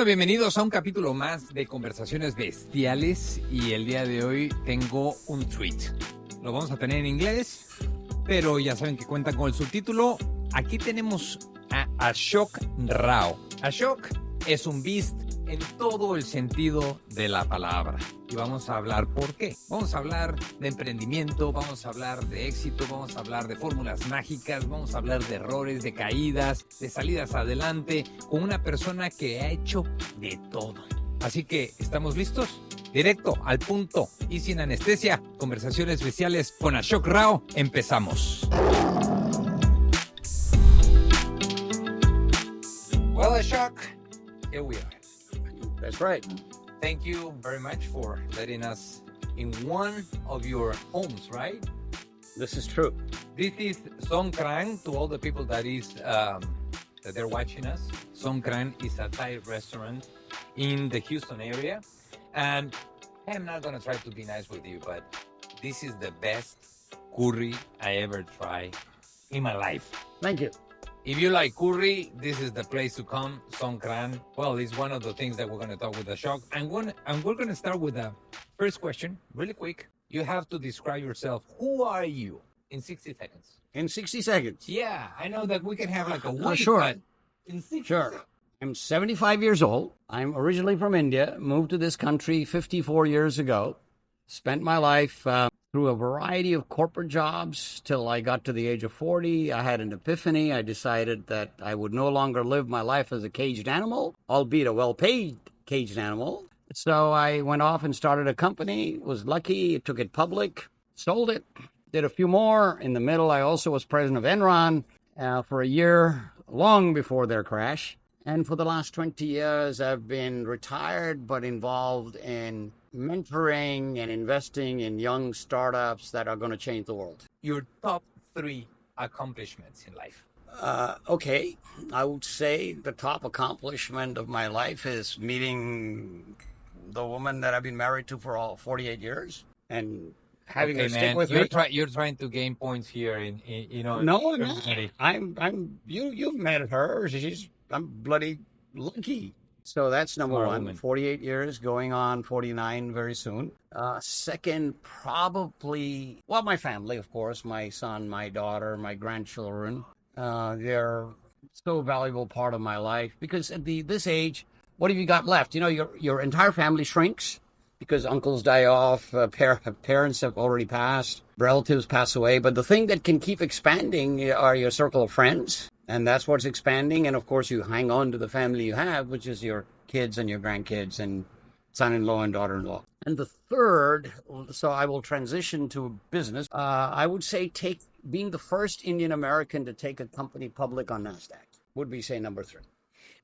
Bienvenidos a un capítulo más de Conversaciones Bestiales y el día de hoy tengo un tweet. Lo vamos a tener en inglés, pero ya saben que cuentan con el subtítulo. Aquí tenemos a Ashok Rao. Ashok es un beast en todo el sentido de la palabra. Y vamos a hablar por qué. Vamos a hablar de emprendimiento, vamos a hablar de éxito, vamos a hablar de fórmulas mágicas, vamos a hablar de errores, de caídas, de salidas adelante, con una persona que ha hecho de todo. Así que, ¿estamos listos? Directo, al punto y sin anestesia. Conversaciones Bestiales con Ashok Rao. Empezamos. Well, Ashok, here we are. That's right. Thank you very much for letting us in one of your homes, right? This is true. This is Songkran to all the people that they're watching us. Songkran is a Thai restaurant in the Houston area. And I'm not going to try to be nice with you, but this is the best curry I ever tried in my life. Thank you. If you like curry, this is the place to come, Songkran. Well, it's one of the things that we're going to talk with Ashok. And we're going to start with the first question, really quick. You have to describe yourself. Who are you in 60 seconds? In 60 seconds? Yeah, I know that we can have like a week, sure. But in 60 Sure. seconds. I'm 75 years old. I'm originally from India, moved to this country 54 years ago. Spent my life through a variety of corporate jobs till I got to the age of 40. I had an epiphany. I decided that I would no longer live my life as a caged animal, albeit a well-paid caged animal. So I went off and started a company, was lucky, took it public, sold it, did a few more. In the middle, I also was president of Enron for a year, long before their crash. And for the last 20 years, I've been retired but involved in mentoring and investing in young startups that are going to change the world. Your top 3 accomplishments in life. Okay, I would say the top accomplishment of my life is meeting the woman that I've been married to for all 48 years and having her stick with me. You're trying to gain points here in No, you've met her. I'm bloody lucky. So that's number one. Woman. 48 years, going on 49 very soon. Second, probably, well, my family, of course, my son, my daughter, my grandchildren. They're so valuable part of my life because at this age, what have you got left? You know, your entire family shrinks because uncles die off, parents have already passed, relatives pass away. But the thing that can keep expanding are your circle of friends. And that's what's expanding. And of course, you hang on to the family you have, which is your kids and your grandkids and son-in-law and daughter-in-law. And the third, so I will transition to business. I would say being the first Indian American to take a company public on NASDAQ would be, say, number 3.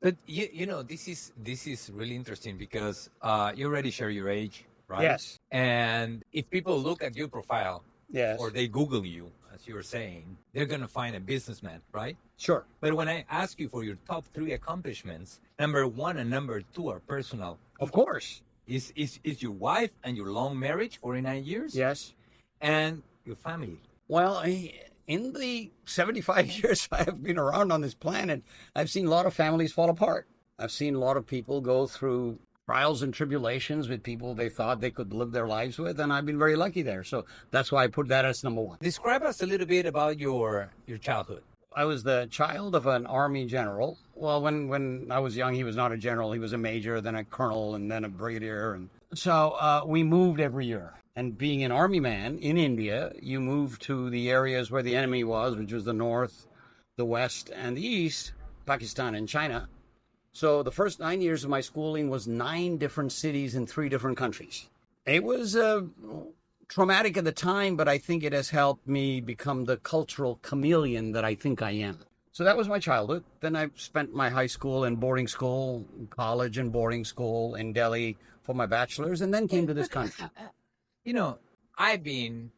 But you know, this is really interesting because you already share your age, right? Yes. And if people look at your profile, Yes. or they Google you, as you were saying, they're going to find a businessman, right? Sure. But when I ask you for your top 3 accomplishments, number 1 and number 2 are personal. Of course. Is your wife and your long marriage, 49 years? Yes. And your family. Well, in the 75 years I have been around on this planet, I've seen a lot of families fall apart. I've seen a lot of people go through trials and tribulations with people they thought they could live their lives with, and I've been very lucky there. So that's why I put that as number 1. Describe us a little bit about your childhood. I was the child of an army general. Well, when I was young, he was not a general. He was a major, then a colonel, and then a brigadier. And so we moved every year. And being an army man in India, you move to the areas where the enemy was, which was the north, the west, and the east, Pakistan and China. So the first 9 years of my schooling was 9 different cities in 3 different countries. It was traumatic at the time, but I think it has helped me become the cultural chameleon that I think I am. So that was my childhood. Then I spent my high school and boarding school, college and boarding school in Delhi for my bachelor's, and then came to this country. You know, I've been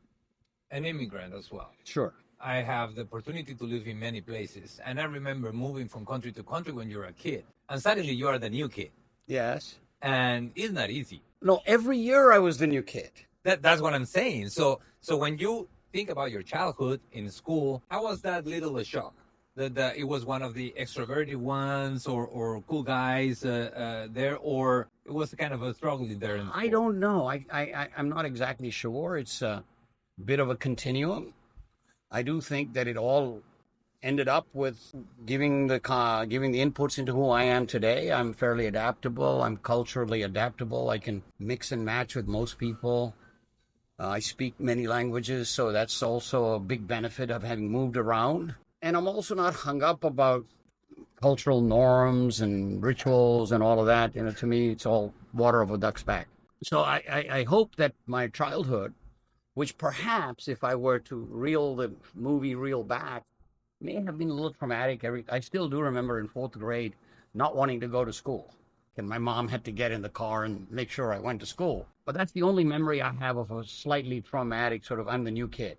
an immigrant as well. Sure. I have the opportunity to live in many places. And I remember moving from country to country when you're a kid. And suddenly you are the new kid. Yes. And it's not easy. No, every year I was the new kid. That's what I'm saying. So when you think about your childhood in school, how was that little a shock? it was one of the extroverted ones or cool guys there, or it was kind of a struggle there? I don't know. I'm not exactly sure. It's a bit of a continuum. I do think that it all ended up with giving the inputs into who I am today. I'm fairly adaptable. I'm culturally adaptable. I can mix and match with most people. I speak many languages, so that's also a big benefit of having moved around. And I'm also not hung up about cultural norms and rituals and all of that. You know, to me, it's all water of a duck's back. So I hope that my childhood, which perhaps if I were to reel the movie reel back, may have been a little traumatic. I still do remember in 4th grade not wanting to go to school. And my mom had to get in the car and make sure I went to school. But that's the only memory I have of a slightly traumatic sort of, I'm the new kid.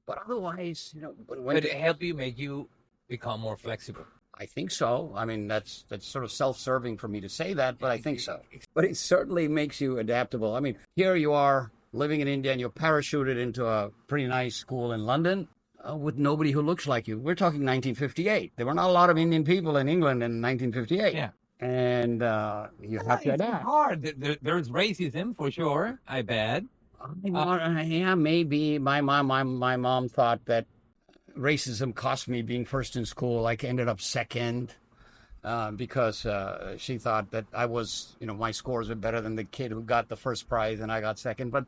But otherwise, you know, But it helped you, make you become more flexible. I think so. I mean, that's sort of self-serving for me to say that, but I think so. But it certainly makes you adaptable. I mean, here you are living in India and you're parachuted into a pretty nice school in London. With nobody who looks like you. We're talking 1958. There were not a lot of Indian people in England in 1958. Yeah. And you have to adapt. It's hard. There's racism for sure, I bet. Yeah, maybe. My mom thought that racism cost me being first in school. I ended up second because she thought that I was, you know, my scores were better than the kid who got the first prize and I got second. But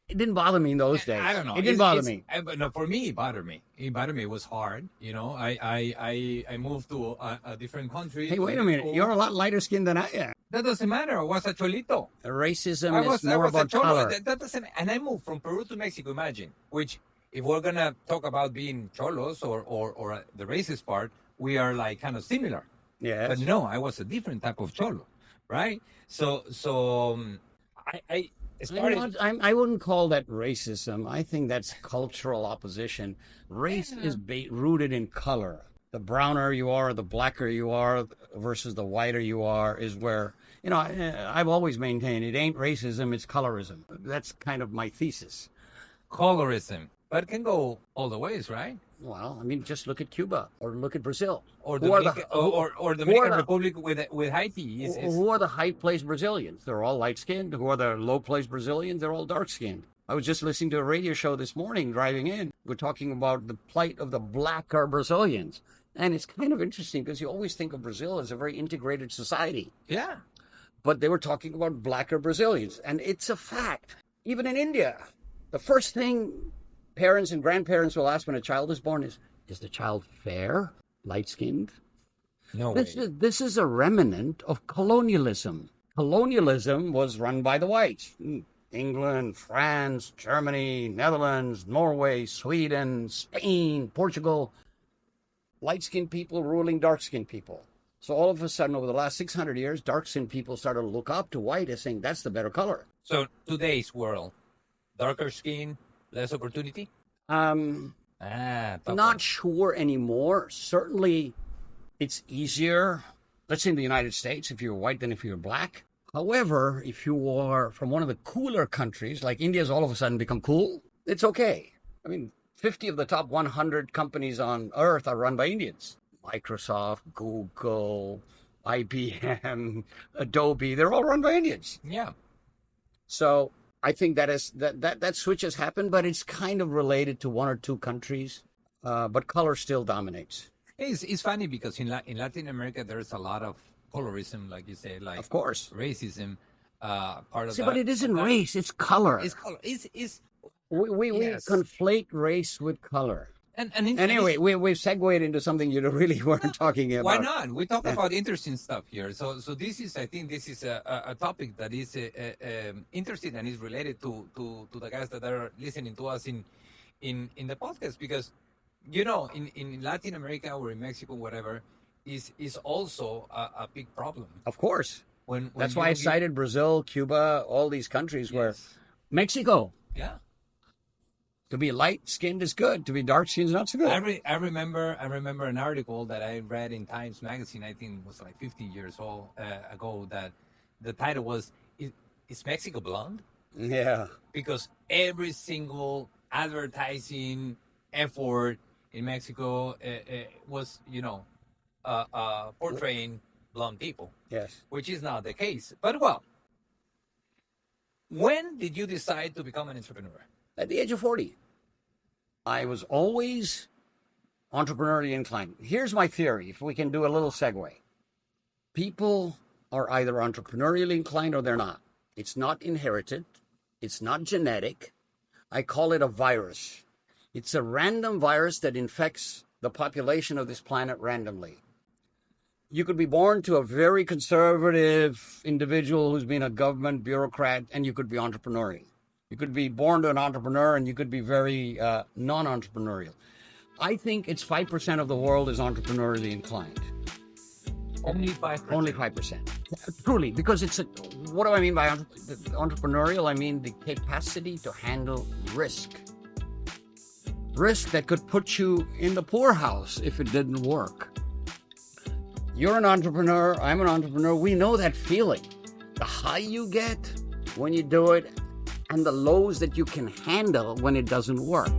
it didn't bother me in those days. I don't know. It didn't bother me. No, for me, it bothered me. It bothered me. It was hard. You know, I moved to a different country. Hey, wait a minute. School. You're a lot lighter skinned than I am. That doesn't matter. I was a cholito. Racism is more about color. That doesn't. And I moved from Peru to Mexico. Imagine. Which, if we're gonna talk about being cholos or the racist part, we are like kind of similar. Yes. But no, I was a different type of cholo, right? So I started. I wouldn't call that racism. I think that's cultural opposition. Race is rooted in color. The browner you are, the blacker you are versus the whiter you are is where, you know, I've always maintained it ain't racism, it's colorism. That's kind of my thesis. Colorism. But it can go all the ways, right? Well, I mean, just look at Cuba or look at Brazil. Or the Dominican Republic with Haiti. Who are the high-placed Brazilians? They're all light-skinned. Who are the low-placed Brazilians? They're all dark-skinned. I was just listening to a radio show this morning driving in. We're talking about the plight of the blacker Brazilians. And it's kind of interesting because you always think of Brazil as a very integrated society. Yeah. But they were talking about blacker Brazilians. And it's a fact. Even in India, the first thing parents and grandparents will ask when a child is born is the child fair, light-skinned? No This way. this is a remnant of colonialism. Colonialism was run by the whites. England, France, Germany, Netherlands, Norway, Sweden, Spain, Portugal. Light-skinned people ruling dark-skinned people. So all of a sudden, over the last 600 years, dark-skinned people started to look up to white as saying, that's the better color. So today's world, darker skin, less opportunity? Not sure anymore. Certainly, it's easier, let's say in the United States, if you're white than if you're black. However, if you are from one of the cooler countries, like India's all of a sudden become cool, it's okay. I mean, 50 of the top 100 companies on earth are run by Indians. Microsoft, Google, IBM, Adobe, they're all run by Indians. Yeah. So I think that switch has happened, but it's kind of related to one or two countries. But color still dominates. It's funny because in Latin America, there's a lot of colorism, like you say, like of course racism. Part of See, that. but it isn't race; it's color. It's color. It's we Yes. conflate race with color. and Anyway, we've segued into something you really weren't talking about. why not? We talk about interesting stuff here. So this is, I think, this is a topic that is interesting and is related to the guys that are listening to us in the podcast, because you know in Latin America or in Mexico, whatever, is also a big problem. Of course. When That's you why I don't cited Brazil, Cuba, all these countries where Yes. Mexico, Yeah. to be light-skinned is good. To be dark-skinned is not so good. I remember an article that I read in Times Magazine. I think it was like 15 years ago. That the title was "Is Mexico blonde?" Yeah. Because every single advertising effort in Mexico was, portraying blonde people. Yes. Which is not the case. But well, when did you decide to become an entrepreneur? At the age of 40. I was always entrepreneurially inclined. Here's my theory, if we can do a little segue. People are either entrepreneurially inclined or they're not. It's not inherited. It's not genetic. I call it a virus. It's a random virus that infects the population of this planet randomly. You could be born to a very conservative individual who's been a government bureaucrat, and you could be entrepreneurial. You could be born to an entrepreneur, and you could be very non-entrepreneurial. I think it's 5% of the world is entrepreneurially inclined. Only 5%? Only 5%. Truly, because what do I mean by entrepreneurial? I mean the capacity to handle risk. Risk that could put you in the poorhouse if it didn't work. You're an entrepreneur, I'm an entrepreneur. We know that feeling. The high you get when you do it and the lows that you can handle when it doesn't work.